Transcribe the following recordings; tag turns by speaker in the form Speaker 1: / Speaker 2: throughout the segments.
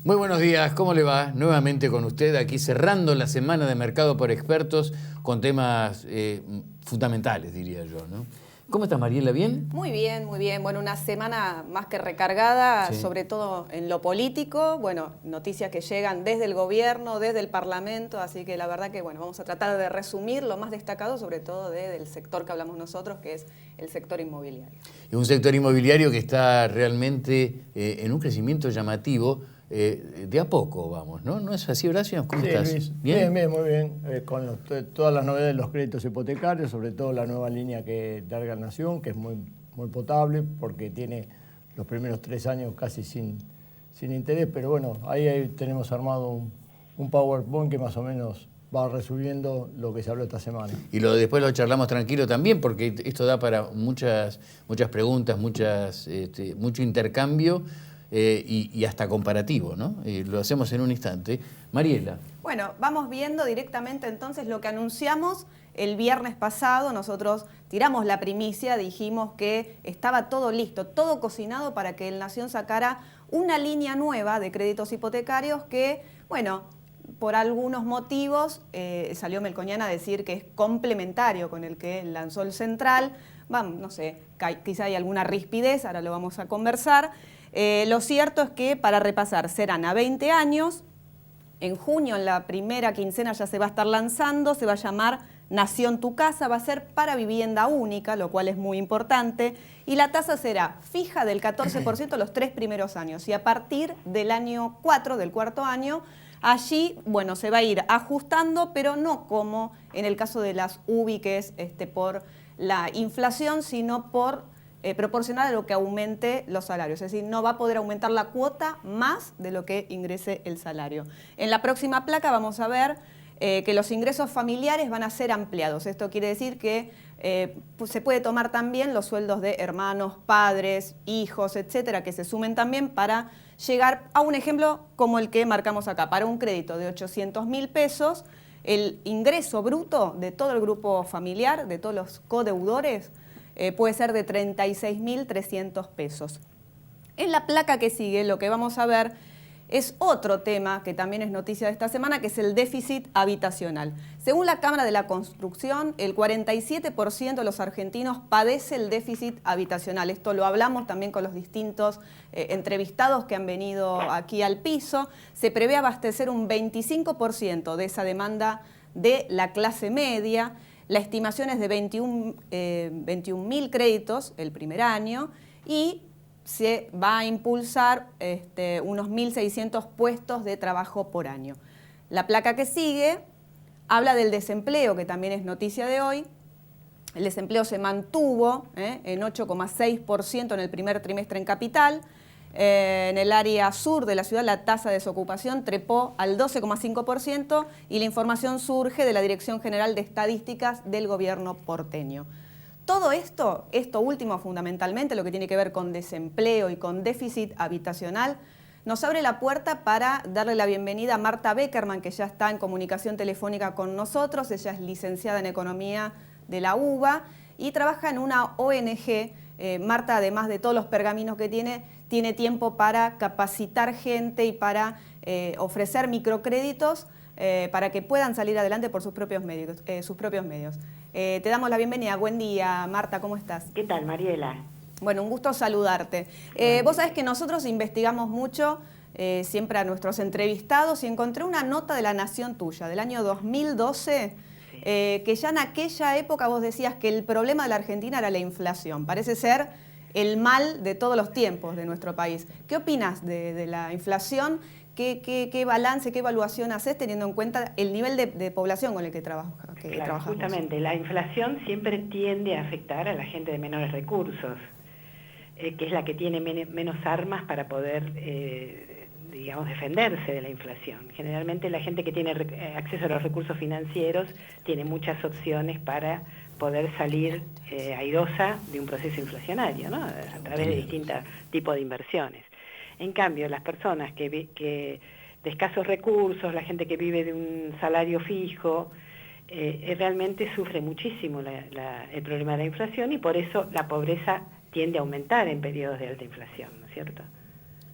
Speaker 1: Muy buenos días, ¿cómo le va? Nuevamente con usted, aquí cerrando la semana de Mercado por Expertos con temas fundamentales, diría yo, ¿no? ¿Cómo estás, Mariela? ¿Bien?
Speaker 2: Muy bien, muy bien. Bueno, una semana más que recargada,
Speaker 1: Sí.
Speaker 2: sobre todo en lo político. Bueno, noticias que llegan desde el gobierno, desde el Parlamento, así que la verdad que, bueno, vamos a tratar de resumir lo más destacado, sobre todo del sector que hablamos nosotros, que es el sector inmobiliario.
Speaker 1: Es un sector inmobiliario que está realmente en un crecimiento llamativo, de a poco, vamos, ¿no? ¿No es así, Horacio? ¿Cómo estás?
Speaker 3: Luis.
Speaker 1: ¿Bien?
Speaker 3: Bien, muy bien. Con todas las novedades de los créditos hipotecarios, sobre todo la nueva línea que larga Nación, que es muy potable porque tiene los primeros 3 años casi sin interés, pero bueno, ahí tenemos armado un PowerPoint que más o menos va resumiendo lo que se habló esta semana.
Speaker 1: Y después lo charlamos tranquilo también, porque esto da para muchas preguntas, mucho intercambio y hasta comparativo, ¿no? Lo hacemos en un instante. Mariela.
Speaker 2: Bueno, vamos viendo directamente entonces lo que anunciamos el viernes pasado. Nosotros tiramos la primicia, dijimos que estaba todo listo, todo cocinado para que el Nación sacara una línea nueva de créditos hipotecarios que, bueno, por algunos motivos salió Melconian a decir que es complementario con el que lanzó el Central. Vamos, no sé, quizá hay alguna rispidez, ahora lo vamos a conversar. Lo cierto es que, para repasar, serán a 20 años. En junio, en la primera quincena, ya se va a estar lanzando, se va a llamar Nación Tu Casa, va a ser para vivienda única, lo cual es muy importante, y la tasa será fija del 14% los 3 primeros años, y a partir del año 4, del cuarto año, allí, bueno, se va a ir ajustando, pero no como en el caso de las UBI, que es por la inflación, sino por proporcional a lo que aumente los salarios. Es decir, no va a poder aumentar la cuota más de lo que ingrese el salario. En la próxima placa vamos a ver que los ingresos familiares van a ser ampliados. Esto quiere decir que se puede tomar también los sueldos de hermanos, padres, hijos, etcétera, que se sumen también para llegar a un ejemplo como el que marcamos acá. Para un crédito de 800.000 pesos, el ingreso bruto de todo el grupo familiar, de todos los codeudores, puede ser de 36.300 pesos. En la placa que sigue, lo que vamos a ver es otro tema que también es noticia de esta semana, que es el déficit habitacional. Según la Cámara de la Construcción, el 47% de los argentinos padece el déficit habitacional. Esto lo hablamos también con los distintos entrevistados que han venido aquí al piso. Se prevé abastecer un 25% de esa demanda de la clase media. La estimación es de 21.000 créditos el primer año y se va a impulsar unos 1.600 puestos de trabajo por año. La placa que sigue habla del desempleo, que también es noticia de hoy. El desempleo se mantuvo en 8,6% en el primer trimestre en Capital. En el área sur de la ciudad la tasa de desocupación trepó al 12,5% y la información surge de la Dirección General de Estadísticas del Gobierno porteño. Todo esto último fundamentalmente, lo que tiene que ver con desempleo y con déficit habitacional, nos abre la puerta para darle la bienvenida a Marta Beckerman, que ya está en comunicación telefónica con nosotros. Ella es licenciada en Economía de la UBA y trabaja en una ONG. Marta, además de todos los pergaminos que tiene tiempo para capacitar gente y para ofrecer microcréditos para que puedan salir adelante por sus propios medios. Te damos la bienvenida. Buen día, Marta, ¿cómo estás?
Speaker 4: ¿Qué tal, Mariela?
Speaker 2: Bueno, un gusto saludarte. Vos sabés que nosotros investigamos mucho siempre a nuestros entrevistados y encontré una nota de La Nación tuya, del año 2012, que ya en aquella época vos decías que el problema de la Argentina era la inflación. Parece ser el mal de todos los tiempos de nuestro país. ¿Qué opinas de la inflación? ¿Qué balance, qué evaluación haces teniendo en cuenta el nivel de población con el que trabajamos?
Speaker 4: Claro, justamente, la inflación siempre tiende a afectar a la gente de menores recursos, que es la que tiene menos armas para poder, digamos, defenderse de la inflación. Generalmente la gente que tiene acceso a los recursos financieros tiene muchas opciones para poder salir airosa de un proceso inflacionario, ¿no? A través de distintos tipos de inversiones. En cambio, las personas que de escasos recursos, la gente que vive de un salario fijo, realmente sufre muchísimo el problema de la inflación y por eso la pobreza tiende a aumentar en periodos de alta inflación, ¿no es cierto?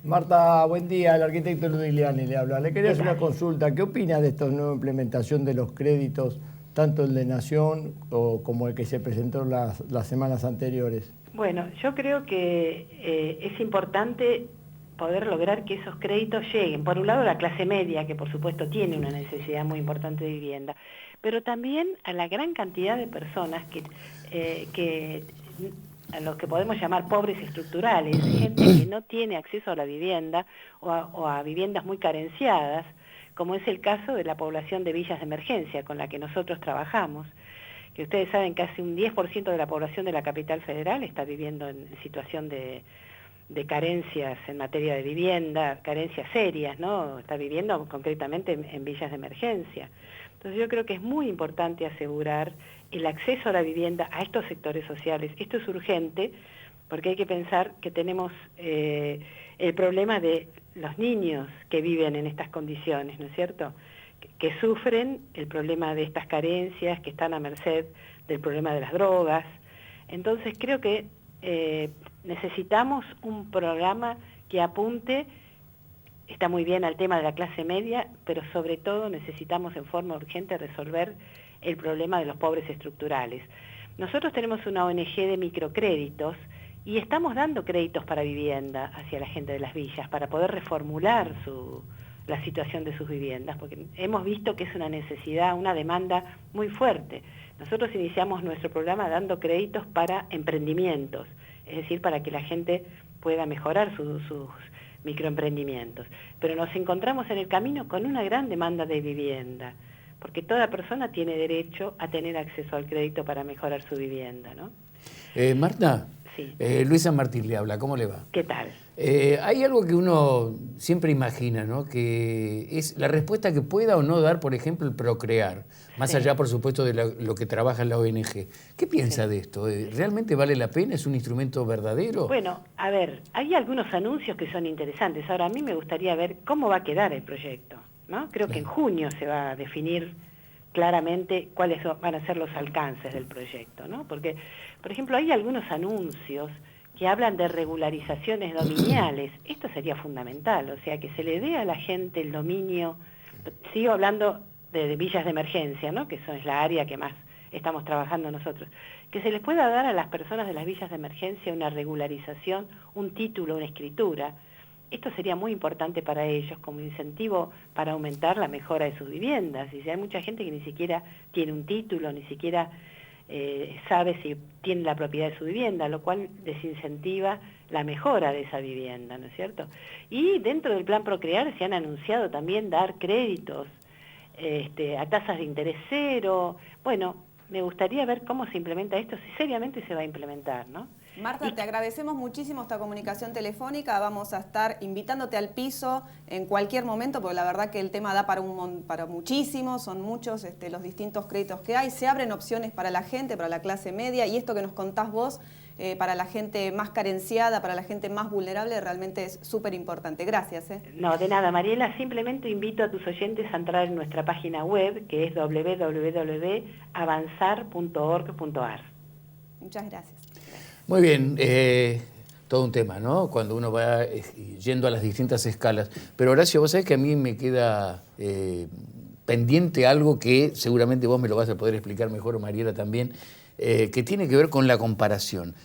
Speaker 3: Marta, buen día. El arquitecto Ludigliani le habla. Le quería hacer una consulta. ¿Qué opina de esta nueva implementación de los créditos, tanto el de Nación como el que se presentó las semanas anteriores?
Speaker 4: Bueno, yo creo que es importante poder lograr que esos créditos lleguen. Por un lado, a la clase media, que por supuesto tiene una necesidad muy importante de vivienda, pero también a la gran cantidad de personas que a los que podemos llamar pobres estructurales, gente que no tiene acceso a la vivienda o a viviendas muy carenciadas, como es el caso de la población de villas de emergencia con la que nosotros trabajamos, que ustedes saben que casi un 10% de la población de la capital federal está viviendo en situación de carencias en materia de vivienda, carencias serias, ¿no? Está viviendo concretamente en villas de emergencia. Entonces yo creo que es muy importante asegurar el acceso a la vivienda a estos sectores sociales. Esto es urgente porque hay que pensar que tenemos el problema de los niños que viven en estas condiciones, ¿no es cierto?, que sufren el problema de estas carencias, que están a merced del problema de las drogas. Entonces creo que necesitamos un programa que apunte, está muy bien al tema de la clase media, pero sobre todo necesitamos en forma urgente resolver el problema de los pobres estructurales. Nosotros tenemos una ONG de microcréditos y estamos dando créditos para vivienda hacia la gente de las villas, para poder reformular la situación de sus viviendas, porque hemos visto que es una necesidad, una demanda muy fuerte. Nosotros iniciamos nuestro programa dando créditos para emprendimientos, es decir, para que la gente pueda mejorar sus microemprendimientos. Pero nos encontramos en el camino con una gran demanda de vivienda, porque toda persona tiene derecho a tener acceso al crédito para mejorar su vivienda, ¿no?
Speaker 1: Marta,
Speaker 4: Sí.
Speaker 1: Luisa Martín le habla, ¿cómo le va?
Speaker 4: ¿Qué tal?
Speaker 1: Hay algo que uno siempre imagina, ¿no? Que es la respuesta que pueda o no dar, por ejemplo, el Procrear, más
Speaker 4: Sí.
Speaker 1: allá, por supuesto, de lo que trabaja en la ONG. ¿Qué piensa de esto? ¿Realmente vale la pena? ¿Es un instrumento verdadero?
Speaker 4: Bueno, a ver, hay algunos anuncios que son interesantes. Ahora, a mí me gustaría ver cómo va a quedar el proyecto, ¿no? Creo que en junio se va a definir claramente cuáles van a ser los alcances del proyecto, ¿no? Porque, por ejemplo, hay algunos anuncios que hablan de regularizaciones dominiales. Esto sería fundamental, o sea, que se le dé a la gente el dominio. Sigo hablando de villas de emergencia, ¿no?, que eso es la área que más estamos trabajando nosotros. Que se les pueda dar a las personas de las villas de emergencia una regularización, un título, una escritura. Esto sería muy importante para ellos como incentivo para aumentar la mejora de sus viviendas. Y si hay mucha gente que ni siquiera tiene un título, ni siquiera sabe si tiene la propiedad de su vivienda, lo cual desincentiva la mejora de esa vivienda, ¿no es cierto? Y dentro del plan Procrear se han anunciado también dar créditos a tasas de interés cero. Bueno, me gustaría ver cómo se implementa esto, si seriamente se va a implementar, ¿no?
Speaker 2: Marta, te agradecemos muchísimo esta comunicación telefónica. Vamos a estar invitándote al piso en cualquier momento, porque la verdad que el tema da para muchísimo, son muchos los distintos créditos que hay. Se abren opciones para la gente, para la clase media, y esto que nos contás vos, para la gente más carenciada, para la gente más vulnerable, realmente es súper importante. Gracias.
Speaker 4: No, de nada, Mariela. Simplemente invito a tus oyentes a entrar en nuestra página web, que es www.avanzar.org.ar.
Speaker 2: Muchas gracias.
Speaker 1: Muy bien, todo un tema, ¿no? Cuando uno va yendo a las distintas escalas. Pero Horacio, vos sabés que a mí me queda pendiente algo que seguramente vos me lo vas a poder explicar mejor, o Mariela también, que tiene que ver con la comparación.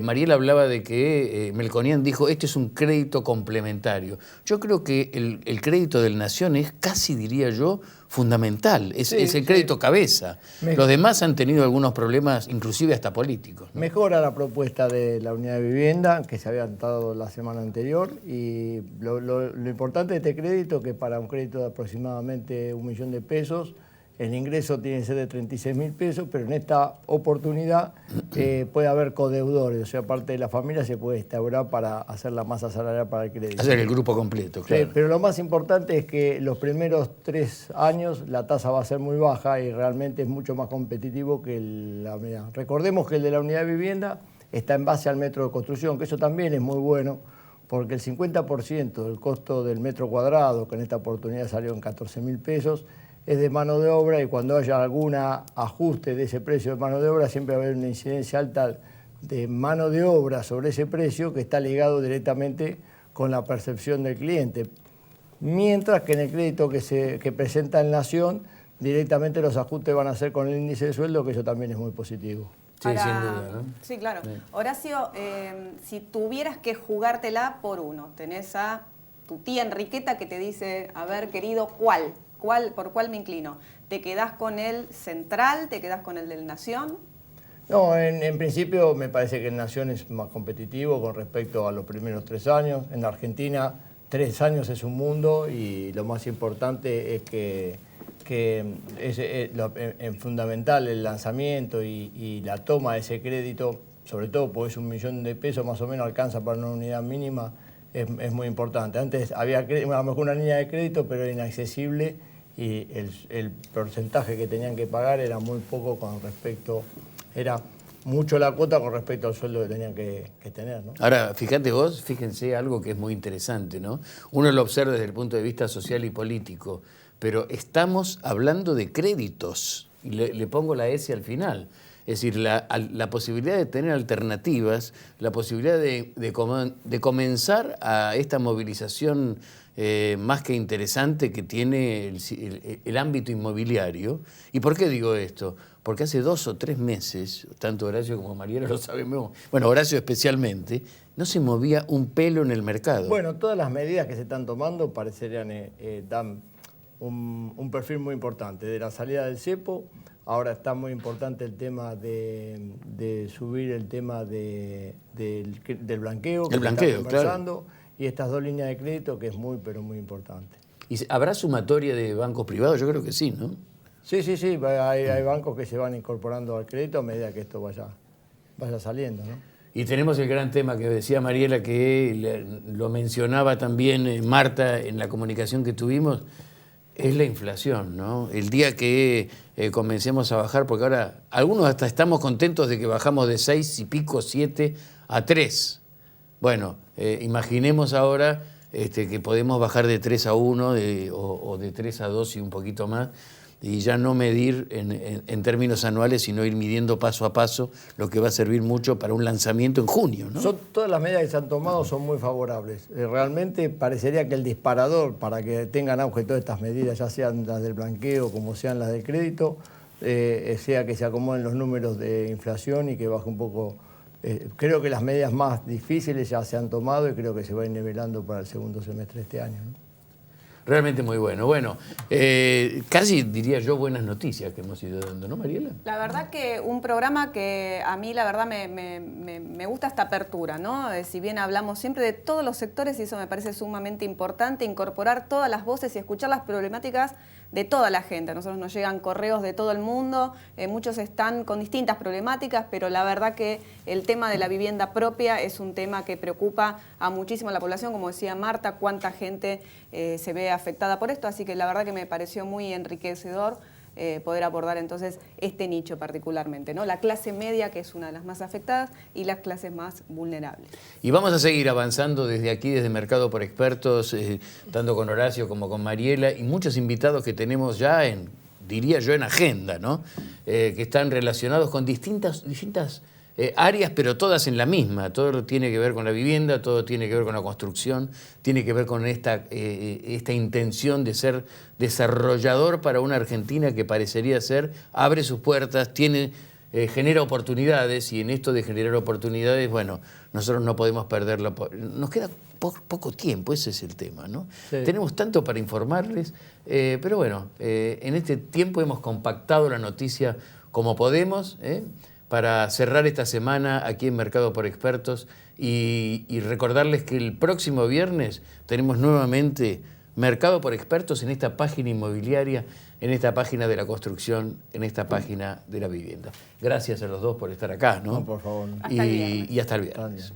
Speaker 1: Mariela hablaba de que Melconian dijo, este es un crédito complementario. Yo creo que el crédito del Nación es casi, diría yo, fundamental. Es el crédito cabeza. Los demás han tenido algunos problemas, inclusive hasta políticos, ¿no?
Speaker 3: Mejora la propuesta de la unidad de vivienda que se había dado la semana anterior, y lo importante de este crédito, que para un crédito de aproximadamente 1 millón de pesos, el ingreso tiene que ser de 36.000 pesos, pero en esta oportunidad puede haber codeudores, o sea, parte de la familia se puede instaurar para hacer la masa salarial para el crédito.
Speaker 1: Hacer el grupo completo, claro.
Speaker 3: Sí, pero lo más importante es que los primeros 3 años la tasa va a ser muy baja y realmente es mucho más competitivo que la unidad. Recordemos que el de la unidad de vivienda está en base al metro de construcción, que eso también es muy bueno, porque el 50% del costo del metro cuadrado, que en esta oportunidad salió en 14.000 pesos, es de mano de obra, y cuando haya algún ajuste de ese precio de mano de obra siempre va a haber una incidencia alta de mano de obra sobre ese precio, que está ligado directamente con la percepción del cliente. Mientras que en el crédito que presenta el Nación, directamente los ajustes van a ser con el índice de sueldo, que eso también es muy positivo.
Speaker 1: Sí, sin duda, ¿no?
Speaker 2: Sí, claro.
Speaker 1: Sí.
Speaker 2: Horacio, si tuvieras que jugártela por uno, tenés a tu tía Enriqueta que te dice, a ver, querido, ¿por cuál me inclino? ¿Te quedás con el central? ¿Te quedás con el del Nación?
Speaker 3: No, en principio me parece que el Nación es más competitivo con respecto a los primeros 3 años. En Argentina 3 años es un mundo y lo más importante es que es fundamental el lanzamiento y la toma de ese crédito, sobre todo porque es 1 millón de pesos, más o menos alcanza para una unidad mínima, es muy importante. Antes había a lo mejor una línea de crédito, pero era inaccesible y el porcentaje que tenían que pagar era muy poco con respecto, era mucho la cuota con respecto al sueldo que tenían que tener, ¿no?
Speaker 1: Ahora, fíjense algo que es muy interesante, ¿no? Uno lo observa desde el punto de vista social y político, pero estamos hablando de créditos, y le pongo la S al final. Es decir, la posibilidad de tener alternativas, la posibilidad de comenzar a esta movilización más que interesante que tiene el ámbito inmobiliario. ¿Y por qué digo esto? Porque hace 2 o 3 meses, tanto Horacio como Mariela lo sabemos, bueno, Horacio especialmente, no se movía un pelo en el mercado.
Speaker 3: Bueno, todas las medidas que se están tomando parecerían dan un perfil muy importante. De la salida del cepo, ahora está muy importante el tema de subir el tema del blanqueo.
Speaker 1: El blanqueo, claro.
Speaker 3: Y estas 2 líneas de crédito, que es muy, pero muy importante.
Speaker 1: ¿Y habrá sumatoria de bancos privados? Yo creo que sí, ¿no?
Speaker 3: Sí, hay bancos que se van incorporando al crédito a medida que esto vaya saliendo, ¿no?
Speaker 1: Y tenemos el gran tema que decía Mariela, que lo mencionaba también Marta en la comunicación que tuvimos, es la inflación, ¿no? El día que comencemos a bajar, porque ahora algunos hasta estamos contentos de que bajamos de 6 y pico, 7 a 3. Bueno, imaginemos ahora que podemos bajar de 3 a 1 o de 3 a 2 y un poquito más, y ya no medir en términos anuales, sino ir midiendo paso a paso, lo que va a servir mucho para un lanzamiento en junio, ¿no?
Speaker 3: Todas las medidas que se han tomado son muy favorables. Realmente parecería que el disparador para que tengan auge todas estas medidas, ya sean las del blanqueo como sean las del crédito, sea que se acomoden los números de inflación y que baje un poco. Creo que las medidas más difíciles ya se han tomado y creo que se va a ir nivelando para el segundo semestre de este año, ¿no?
Speaker 1: Realmente muy bueno. Bueno, casi diría yo buenas noticias que hemos ido dando, ¿no, Mariela?
Speaker 2: La verdad que un programa que a mí la verdad me gusta esta apertura, ¿no? Si bien hablamos siempre de todos los sectores y eso me parece sumamente importante, incorporar todas las voces y escuchar las problemáticas de toda la gente. A nosotros nos llegan correos de todo el mundo, muchos están con distintas problemáticas, pero la verdad que el tema de la vivienda propia es un tema que preocupa a muchísima la población, como decía Marta, cuánta gente se ve afectada por esto, así que la verdad que me pareció muy enriquecedor poder abordar entonces este nicho particularmente, ¿no? La clase media, que es una de las más afectadas, y las clases más vulnerables.
Speaker 1: Y vamos a seguir avanzando desde aquí, desde Mercado por Expertos, tanto con Horacio como con Mariela, y muchos invitados que tenemos ya diría yo, en agenda, ¿no? Que están relacionados con distintas áreas, pero todas en la misma. Todo tiene que ver con la vivienda, todo tiene que ver con la construcción, tiene que ver con esta intención de ser desarrollador para una Argentina que parecería ser, abre sus puertas, genera oportunidades, y en esto de generar oportunidades, bueno, nosotros no podemos perderla. Nos queda poco tiempo, ese es el tema, ¿no? Sí. Tenemos tanto para informarles, pero bueno, en este tiempo hemos compactado la noticia como podemos, para cerrar esta semana aquí en Mercado por Expertos y recordarles que el próximo viernes tenemos nuevamente Mercado por Expertos en esta página inmobiliaria, en esta página de la construcción, en esta página de la vivienda. Gracias a los dos por estar acá, ¿no?
Speaker 3: No, por favor.
Speaker 1: Y hasta el viernes.